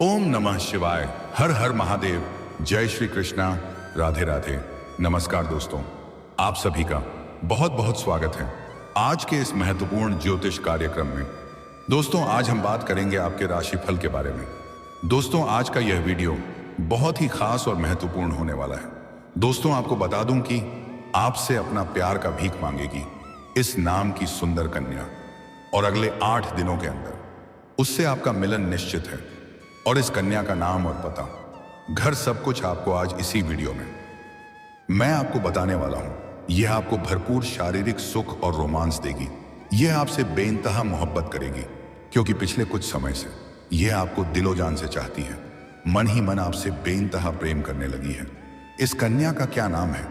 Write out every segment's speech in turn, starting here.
ओम नमः शिवाय। हर हर महादेव। जय श्री कृष्णा। राधे राधे। नमस्कार दोस्तों, आप सभी का बहुत बहुत स्वागत है आज के इस महत्वपूर्ण ज्योतिष कार्यक्रम में। दोस्तों, आज हम बात करेंगे आपके राशिफल के बारे में। दोस्तों, आज का यह वीडियो बहुत ही खास और महत्वपूर्ण होने वाला है। दोस्तों, आपको बता दूं कि आपसे अपना प्यार का भीख मांगेगी इस नाम की सुंदर कन्या, और अगले 8 दिनों के अंदर उससे आपका मिलन निश्चित है। और इस कन्या का नाम और पता, घर, सब कुछ आपको आज इसी वीडियो में मैं आपको बताने वाला हूं। यह आपको भरपूर शारीरिक सुख और रोमांस देगी। यह आपसे बेइंतहा मोहब्बत करेगी, क्योंकि पिछले कुछ समय से यह आपको दिलो जान से चाहती है। मन ही मन आपसे बेइंतहा प्रेम करने लगी है। इस कन्या का क्या नाम है,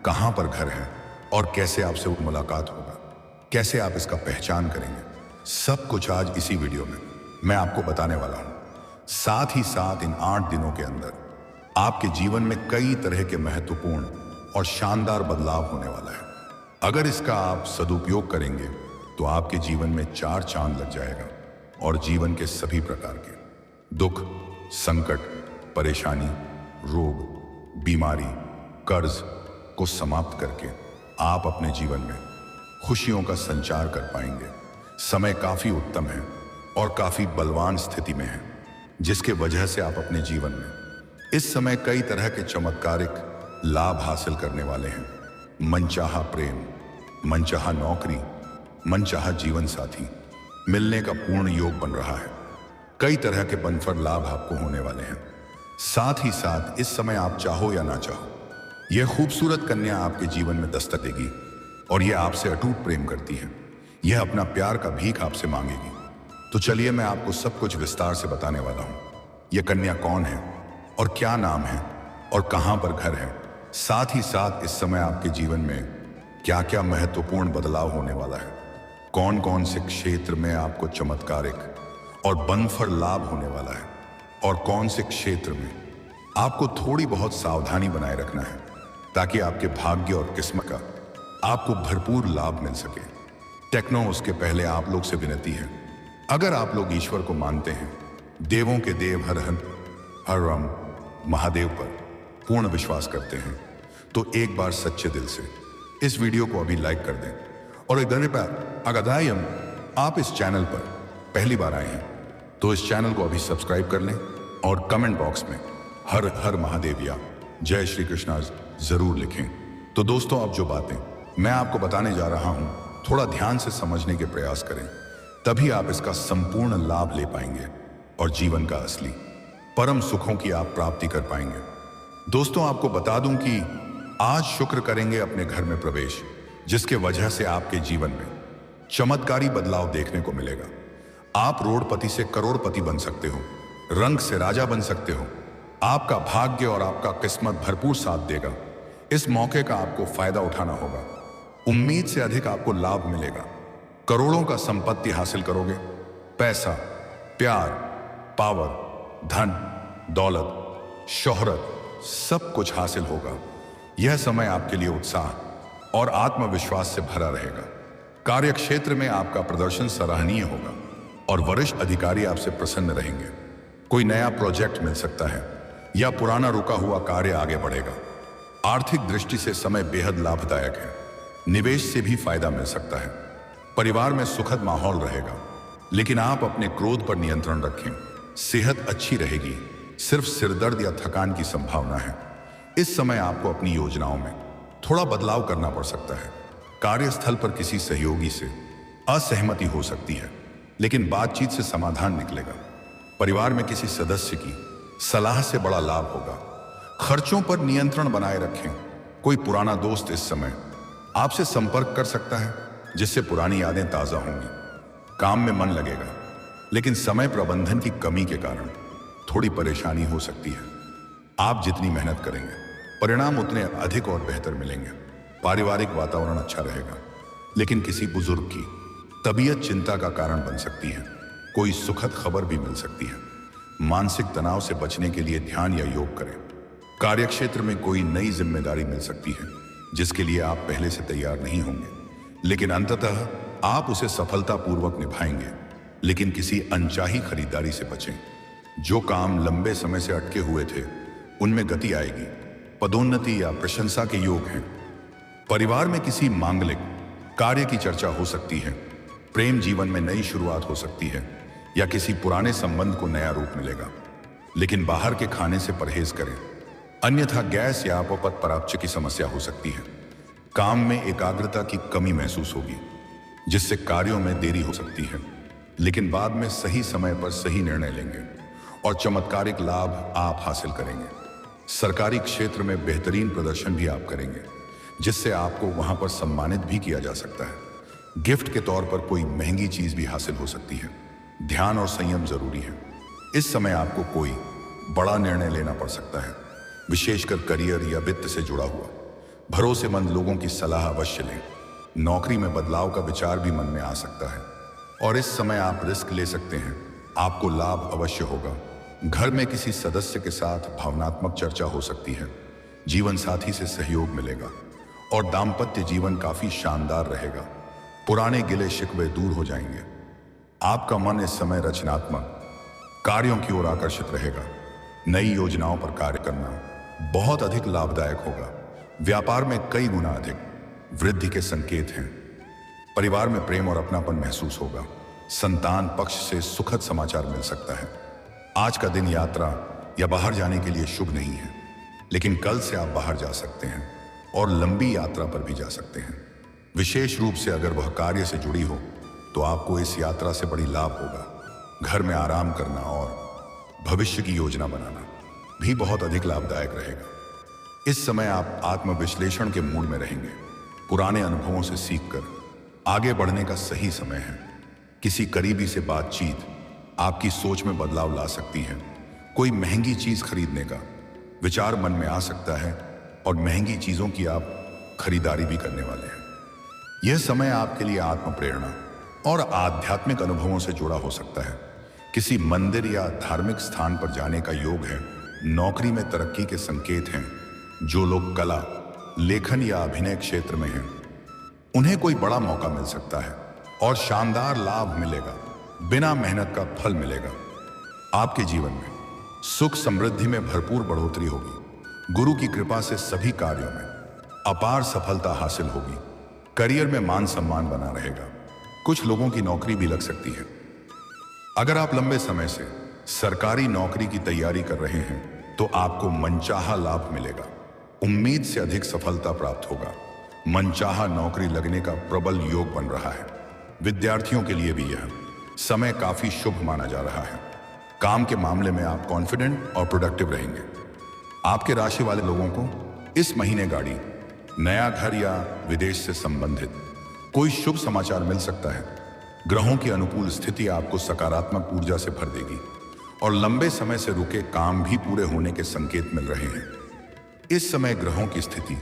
कहां पर घर है, और कैसे आपसे मुलाकात होगा, कैसे आप इसका पहचान करेंगे, सब कुछ आज इसी वीडियो में मैं आपको बताने वाला हूं। साथ ही साथ इन 8 दिनों के अंदर आपके जीवन में कई तरह के महत्वपूर्ण और शानदार बदलाव होने वाला है। अगर इसका आप सदुपयोग करेंगे तो आपके जीवन में 4 चांद लग जाएगा, और जीवन के सभी प्रकार के दुख, संकट, परेशानी, रोग, बीमारी, कर्ज को समाप्त करके आप अपने जीवन में खुशियों का संचार कर पाएंगे। समय काफी उत्तम है और काफी बलवान स्थिति में है, जिसके वजह से आप अपने जीवन में इस समय कई तरह के चमत्कारिक लाभ हासिल करने वाले हैं। मनचाहा प्रेम, मनचाहा नौकरी, मनचाहा जीवन साथी मिलने का पूर्ण योग बन रहा है। कई तरह के बनफर लाभ आपको होने वाले हैं। साथ ही साथ इस समय आप चाहो या ना चाहो, यह खूबसूरत कन्या आपके जीवन में दस्तक देगी, और यह आपसे अटूट प्रेम करती है। यह अपना प्यार का भीख आपसे मांगेगी। तो चलिए, मैं आपको सब कुछ विस्तार से बताने वाला हूं। यह कन्या कौन है, और क्या नाम है, और कहां पर घर है। साथ ही साथ इस समय आपके जीवन में क्या क्या महत्वपूर्ण बदलाव होने वाला है, कौन कौन से क्षेत्र में आपको चमत्कारिक और बनफर लाभ होने वाला है, और कौन से क्षेत्र में आपको थोड़ी बहुत सावधानी बनाए रखना है, ताकि आपके भाग्य और किस्मत का आपको भरपूर लाभ मिल सके। टेक्नो, उसके पहले आप लोग से विनती है, अगर आप लोग ईश्वर को मानते हैं, देवों के देव हर राम महादेव पर पूर्ण विश्वास करते हैं, तो एक बार सच्चे दिल से इस वीडियो को अभी लाइक कर दें। और अगर आप इस चैनल पर पहली बार आए हैं तो इस चैनल को अभी सब्सक्राइब कर लें, और कमेंट बॉक्स में हर हर महादेव या जय श्री कृष्णा जरूर लिखें। तो दोस्तों, अब जो बातें मैं आपको बताने जा रहा हूं, थोड़ा ध्यान से समझने के प्रयास करें, तभी आप इसका संपूर्ण लाभ ले पाएंगे और जीवन का असली परम सुखों की आप प्राप्ति कर पाएंगे। दोस्तों, आपको बता दूं कि आज शुक्र करेंगे अपने घर में प्रवेश, जिसके वजह से आपके जीवन में चमत्कारी बदलाव देखने को मिलेगा। आप रोडपति से करोड़पति बन सकते हो, रंग से राजा बन सकते हो। आपका भाग्य और आपका किस्मत भरपूर साथ देगा। इस मौके का आपको फायदा उठाना होगा। उम्मीद से अधिक आपको लाभ मिलेगा। करोड़ों का संपत्ति हासिल करोगे। पैसा, प्यार, पावर, धन, दौलत, शोहरत, सब कुछ हासिल होगा। यह समय आपके लिए उत्साह और आत्मविश्वास से भरा रहेगा। कार्यक्षेत्र में आपका प्रदर्शन सराहनीय होगा, और वरिष्ठ अधिकारी आपसे प्रसन्न रहेंगे। कोई नया प्रोजेक्ट मिल सकता है, या पुराना रुका हुआ कार्य आगे बढ़ेगा। आर्थिक दृष्टि से समय बेहद लाभदायक है। निवेश से भी फायदा मिल सकता है। परिवार में सुखद माहौल रहेगा, लेकिन आप अपने क्रोध पर नियंत्रण रखें। सेहत अच्छी रहेगी, सिर्फ सिरदर्द या थकान की संभावना है। इस समय आपको अपनी योजनाओं में थोड़ा बदलाव करना पड़ सकता है। कार्यस्थल पर किसी सहयोगी से असहमति हो सकती है, लेकिन बातचीत से समाधान निकलेगा। परिवार में किसी सदस्य की सलाह से बड़ा लाभ होगा। खर्चों पर नियंत्रण बनाए रखें। कोई पुराना दोस्त इस समय आपसे संपर्क कर सकता है, जिससे पुरानी यादें ताजा होंगी। काम में मन लगेगा, लेकिन समय प्रबंधन की कमी के कारण थोड़ी परेशानी हो सकती है। आप जितनी मेहनत करेंगे, परिणाम उतने अधिक और बेहतर मिलेंगे। पारिवारिक वातावरण अच्छा रहेगा, लेकिन किसी बुजुर्ग की तबीयत चिंता का कारण बन सकती है। कोई सुखद खबर भी मिल सकती है। मानसिक तनाव से बचने के लिए ध्यान या योग करें। कार्यक्षेत्र में कोई नई जिम्मेदारी मिल सकती है, जिसके लिए आप पहले से तैयार नहीं होंगे, लेकिन अंततः आप उसे सफलतापूर्वक निभाएंगे। लेकिन किसी अनचाही खरीदारी से बचें। जो काम लंबे समय से अटके हुए थे उनमें गति आएगी। पदोन्नति या प्रशंसा के योग हैं। परिवार में किसी मांगलिक कार्य की चर्चा हो सकती है। प्रेम जीवन में नई शुरुआत हो सकती है या किसी पुराने संबंध को नया रूप मिलेगा। लेकिन बाहर के खाने से परहेज करें, अन्यथा गैस या अपपत परापच की समस्या हो सकती है। काम में एकाग्रता की कमी महसूस होगी, जिससे कार्यों में देरी हो सकती है। लेकिन बाद में सही समय पर सही निर्णय लेंगे और चमत्कारिक लाभ आप हासिल करेंगे। सरकारी क्षेत्र में बेहतरीन प्रदर्शन भी आप करेंगे, जिससे आपको वहां पर सम्मानित भी किया जा सकता है। गिफ्ट के तौर पर कोई महंगी चीज भी हासिल हो सकती है। ध्यान और संयम जरूरी है। इस समय आपको कोई बड़ा निर्णय लेना पड़ सकता है, विशेषकर करियर या वित्त से जुड़ा हुआ। भरोसेमंद लोगों की सलाह अवश्य लें। नौकरी में बदलाव का विचार भी मन में आ सकता है और इस समय आप रिस्क ले सकते हैं। आपको लाभ अवश्य होगा। घर में किसी सदस्य के साथ भावनात्मक चर्चा हो सकती है। जीवन साथी से सहयोग मिलेगा और दाम्पत्य जीवन काफी शानदार रहेगा। पुराने गिले शिकवे दूर हो जाएंगे। आपका मन इस समय रचनात्मक कार्यों की ओर आकर्षित रहेगा। नई योजनाओं पर कार्य करना बहुत अधिक लाभदायक होगा। व्यापार में कई गुना अधिक वृद्धि के संकेत हैं। परिवार में प्रेम और अपनापन महसूस होगा। संतान पक्ष से सुखद समाचार मिल सकता है। आज का दिन यात्रा या बाहर जाने के लिए शुभ नहीं है, लेकिन कल से आप बाहर जा सकते हैं और लंबी यात्रा पर भी जा सकते हैं। विशेष रूप से अगर वह कार्य से जुड़ी हो तो आपको इस यात्रा से बड़ी लाभ होगा। घर में आराम करना और भविष्य की योजना बनाना भी बहुत अधिक लाभदायक रहेगा। इस समय आप आत्मविश्लेषण के मूड में रहेंगे। पुराने अनुभवों से सीखकर आगे बढ़ने का सही समय है। किसी करीबी से बातचीत आपकी सोच में बदलाव ला सकती है। कोई महंगी चीज खरीदने का विचार मन में आ सकता है और महंगी चीजों की आप खरीदारी भी करने वाले हैं। यह समय आपके लिए आत्म प्रेरणा और आध्यात्मिक अनुभवों से जुड़ा हो सकता है। किसी मंदिर या धार्मिक स्थान पर जाने का योग है। नौकरी में तरक्की के संकेत हैं। जो लोग कला, लेखन या अभिनय क्षेत्र में हैं, उन्हें कोई बड़ा मौका मिल सकता है और शानदार लाभ मिलेगा। बिना मेहनत का फल मिलेगा। आपके जीवन में सुख समृद्धि में भरपूर बढ़ोतरी होगी। गुरु की कृपा से सभी कार्यों में अपार सफलता हासिल होगी। करियर में मान सम्मान बना रहेगा। कुछ लोगों की नौकरी भी लग सकती है। अगर आप लंबे समय से सरकारी नौकरी की तैयारी कर रहे हैं तो आपको मनचाहा लाभ मिलेगा। उम्मीद से अधिक सफलता प्राप्त होगा। मनचाहा नौकरी लगने का प्रबल योग बन रहा है। विद्यार्थियों के लिए भी यह समय काफी शुभ माना जा रहा है। काम के मामले में आप कॉन्फिडेंट और प्रोडक्टिव रहेंगे। आपके राशि वाले लोगों को इस महीने गाड़ी, नया घर या विदेश से संबंधित कोई शुभ समाचार मिल सकता है। ग्रहों की अनुकूल स्थिति आपको सकारात्मक ऊर्जा से भर देगी और लंबे समय से रुके काम भी पूरे होने के संकेत मिल रहे हैं। इस समय ग्रहों की स्थिति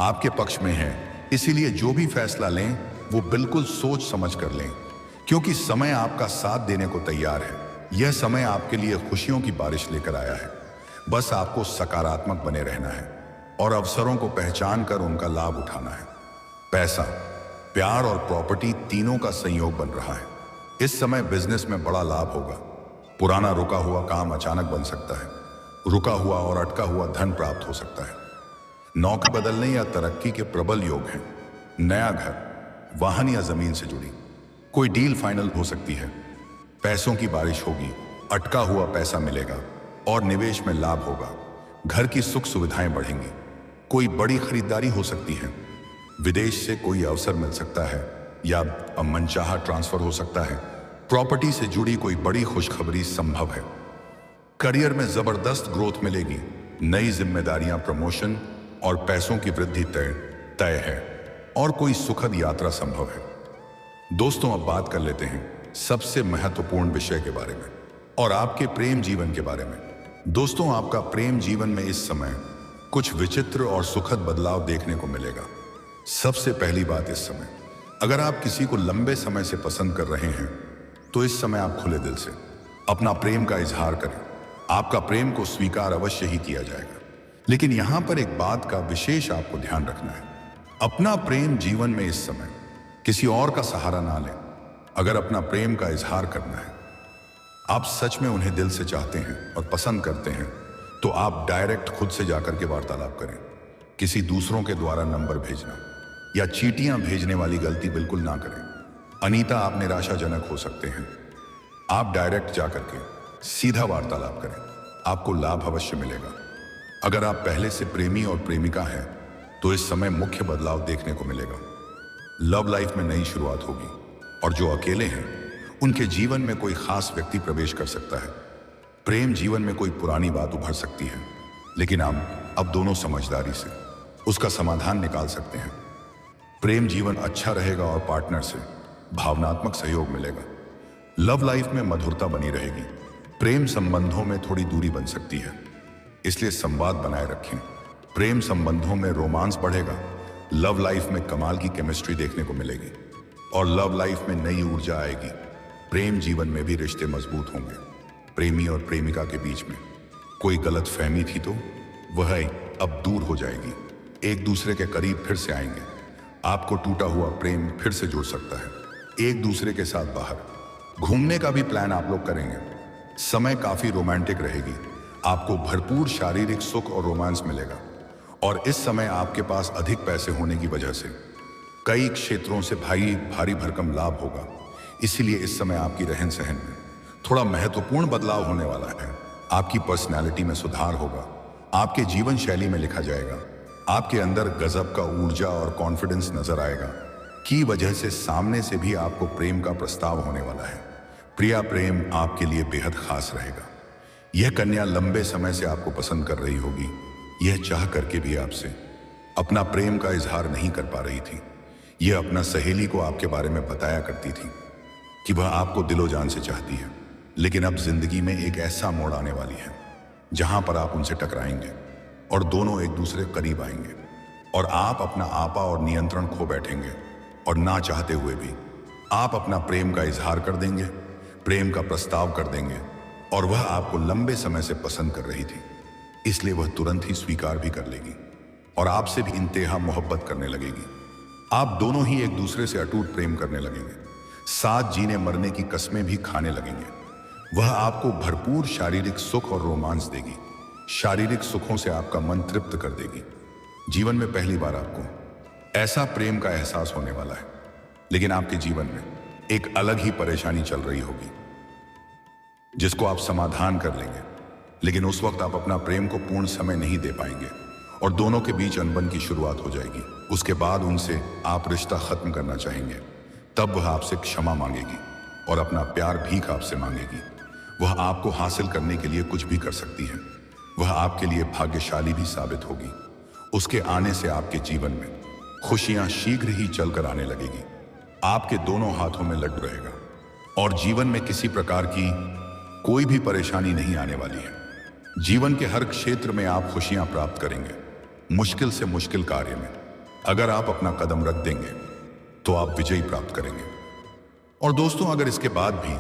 आपके पक्ष में है, इसीलिए जो भी फैसला लें वो बिल्कुल सोच समझ कर लें, क्योंकि समय आपका साथ देने को तैयार है। यह समय आपके लिए खुशियों की बारिश लेकर आया है। बस आपको सकारात्मक बने रहना है और अवसरों को पहचान कर उनका लाभ उठाना है। पैसा, प्यार और प्रॉपर्टी तीनों का संयोग बन रहा है। इस समय बिजनेस में बड़ा लाभ होगा। पुराना रुका हुआ काम अचानक बन सकता है। रुका हुआ और अटका हुआ धन प्राप्त हो सकता है। नौकरी बदलने या तरक्की के प्रबल योग हैं। नया घर, वाहन या जमीन से जुड़ी कोई डील फाइनल हो सकती है। पैसों की बारिश होगी। अटका हुआ पैसा मिलेगा और निवेश में लाभ होगा। घर की सुख सुविधाएं बढ़ेंगी। कोई बड़ी खरीदारी हो सकती है। विदेश से कोई अवसर मिल सकता है या मनचाहा ट्रांसफर हो सकता है। प्रॉपर्टी से जुड़ी कोई बड़ी खुशखबरी संभव है। करियर में जबरदस्त ग्रोथ मिलेगी। नई जिम्मेदारियां, प्रमोशन और पैसों की वृद्धि तय है और कोई सुखद यात्रा संभव है। दोस्तों, अब बात कर लेते हैं सबसे महत्वपूर्ण विषय के बारे में और आपके प्रेम जीवन के बारे में। दोस्तों, आपका प्रेम जीवन में इस समय कुछ विचित्र और सुखद बदलाव देखने को मिलेगा। सबसे पहली बात, इस समय अगर आप किसी को लंबे समय से पसंद कर रहे हैं तो इस समय आप खुले दिल से अपना प्रेम का इजहार करें। आपका प्रेम को स्वीकार अवश्य ही किया जाएगा। लेकिन यहां पर एक बात का विशेष आपको ध्यान रखना है। अपना प्रेम जीवन में इस समय किसी और का सहारा ना लें। अगर अपना प्रेम का इजहार करना है, आप सच में उन्हें दिल से चाहते हैं और पसंद करते हैं तो आप डायरेक्ट खुद से जाकर के वार्तालाप करें। किसी दूसरों के द्वारा नंबर भेजना या चीटियां भेजने वाली गलती बिल्कुल ना करें। अनीता, आप निराशाजनक हो सकते हैं। आप डायरेक्ट जाकर के सीधा वार्तालाप करें, आपको लाभ अवश्य मिलेगा। अगर आप पहले से प्रेमी और प्रेमिका हैं तो इस समय मुख्य बदलाव देखने को मिलेगा। लव लाइफ में नई शुरुआत होगी और जो अकेले हैं उनके जीवन में कोई खास व्यक्ति प्रवेश कर सकता है। प्रेम जीवन में कोई पुरानी बात उभर सकती है, लेकिन हम अब दोनों समझदारी से उसका समाधान निकाल सकते हैं। प्रेम जीवन अच्छा रहेगा और पार्टनर से भावनात्मक सहयोग मिलेगा। लव लाइफ में मधुरता बनी रहेगी। प्रेम संबंधों में थोड़ी दूरी बन सकती है, इसलिए संवाद बनाए रखें। प्रेम संबंधों में रोमांस बढ़ेगा। लव लाइफ में कमाल की केमिस्ट्री देखने को मिलेगी और लव लाइफ में नई ऊर्जा आएगी। प्रेम जीवन में भी रिश्ते मजबूत होंगे। प्रेमी और प्रेमिका के बीच में कोई गलत फहमी थी तो वह अब दूर हो जाएगी। एक दूसरे के करीब फिर से आएंगे। आपको टूटा हुआ प्रेम फिर से जुड़ सकता है। एक दूसरे के साथ बाहर घूमने का भी प्लान आप लोग करेंगे। समय काफी रोमांटिक रहेगी। आपको भरपूर शारीरिक सुख और रोमांस मिलेगा और इस समय आपके पास अधिक पैसे होने की वजह से कई क्षेत्रों से भारी भरकम लाभ होगा। इसीलिए इस समय आपकी रहन सहन में थोड़ा महत्वपूर्ण बदलाव होने वाला है। आपकी पर्सनैलिटी में सुधार होगा। आपके जीवन शैली में लिखा जाएगा। आपके अंदर गजब का ऊर्जा और कॉन्फिडेंस नजर आएगा की वजह से सामने से भी आपको प्रेम का प्रस्ताव होने वाला है। प्रिया, प्रेम आपके लिए बेहद खास रहेगा। यह कन्या लंबे समय से आपको पसंद कर रही होगी। यह चाह करके भी आपसे अपना प्रेम का इजहार नहीं कर पा रही थी। यह अपना सहेली को आपके बारे में बताया करती थी कि वह आपको दिलो जान से चाहती है, लेकिन अब जिंदगी में एक ऐसा मोड़ आने वाली है जहां पर आप उनसे टकराएंगे और दोनों एक दूसरे करीब आएंगे और आप अपना आपा और नियंत्रण खो बैठेंगे और ना चाहते हुए भी आप अपना प्रेम का इजहार कर देंगे, प्रेम का प्रस्ताव कर देंगे और वह आपको लंबे समय से पसंद कर रही थी, इसलिए वह तुरंत ही स्वीकार भी कर लेगी और आपसे भी इंतहा मोहब्बत करने लगेगी। आप दोनों ही एक दूसरे से अटूट प्रेम करने लगेंगे, साथ जीने मरने की कस्में भी खाने लगेंगे। वह आपको भरपूर शारीरिक सुख और रोमांस देगी। शारीरिक सुखों से आपका मन तृप्त कर देगी। जीवन में पहली बार आपको ऐसा प्रेम का एहसास होने वाला है, लेकिन आपके जीवन में एक अलग ही परेशानी चल रही होगी जिसको आप समाधान कर लेंगे, लेकिन उस वक्त आप अपना प्रेम को पूर्ण समय नहीं दे पाएंगे और दोनों के बीच अनबन की शुरुआत हो जाएगी। उसके बाद उनसे आप रिश्ता खत्म करना चाहेंगे। तब वह आपसे क्षमा मांगेगी और अपना प्यार भीख आपसे मांगेगी। वह आपको हासिल करने के लिए कुछ भी कर सकती है। वह आपके लिए भाग्यशाली भी साबित होगी। उसके आने से आपके जीवन में खुशियां शीघ्र ही चलकर आने लगेगी। आपके दोनों हाथों में लड्डू रहेगा और जीवन में किसी प्रकार की कोई भी परेशानी नहीं आने वाली है। जीवन के हर क्षेत्र में आप खुशियां प्राप्त करेंगे। मुश्किल से मुश्किल कार्य में अगर आप अपना कदम रख देंगे तो आप विजय प्राप्त करेंगे। और दोस्तों, अगर इसके बाद भी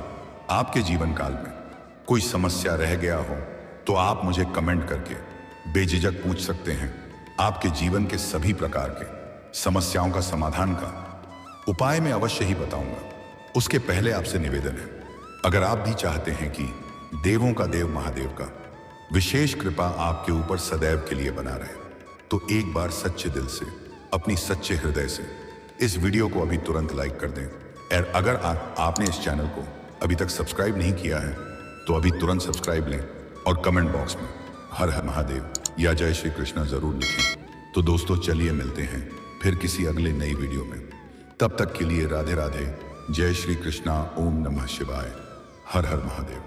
आपके जीवन काल में कोई समस्या रह गया हो तो आप मुझे कमेंट करके बेझिझक पूछ सकते हैं। आपके जीवन के सभी प्रकार के समस्याओं का समाधान का उपाय मैं अवश्य ही बताऊंगा। उसके पहले आपसे निवेदन है, अगर आप भी चाहते हैं कि देवों का देव महादेव का विशेष कृपा आपके ऊपर सदैव के लिए बना रहे, तो एक बार सच्चे दिल से, अपनी सच्चे हृदय से इस वीडियो को अभी तुरंत लाइक कर दें। और अगर आपने इस चैनल को अभी तक सब्सक्राइब नहीं किया है तो अभी तुरंत सब्सक्राइब लें और कमेंट बॉक्स में हर हर महादेव या जय श्री कृष्णा जरूर लिखें। तो दोस्तों, चलिए मिलते हैं फिर किसी अगले नई वीडियो में। तब तक के लिए राधे राधे, जय श्री कृष्णा, ओम नमः शिवाय, हर हर महादेव।